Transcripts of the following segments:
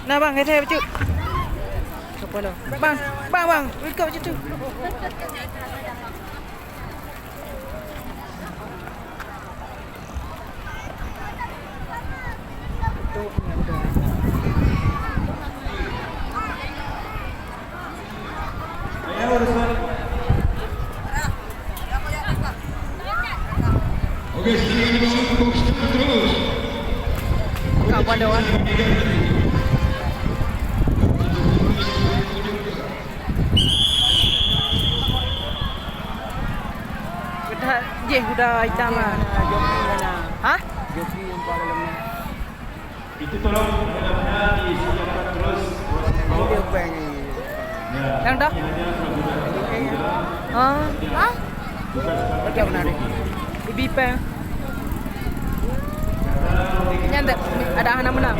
Nah bang, kita cuci. Apa lo? Bang, kau cuci. Oke, silakan dibawa ke box terus. Kapan doan? Udah hitam lah. Hah? Joki yang pada dalamnya. Itu tolong dalamnya disiapkan terus. Ini dia bank ni. Yang dah? Hah? Macam mana ni? Ibi pen. Yang ada anak menang.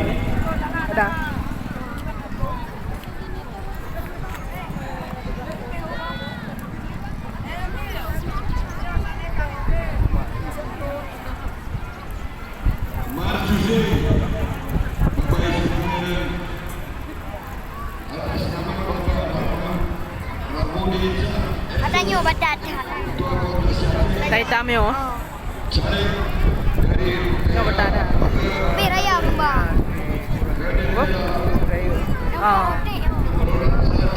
Ada. Katanya badat. Tai hitam yo. Kau bertanda. Bir ayam bang. Oh.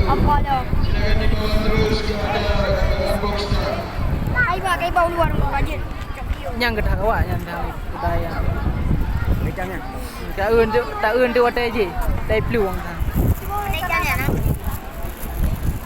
Apa dah? Kai bau luar budget. Yang kedua awak yang dah budaya. Macamnya. Tak eun tu watai je. Tai peluang kan.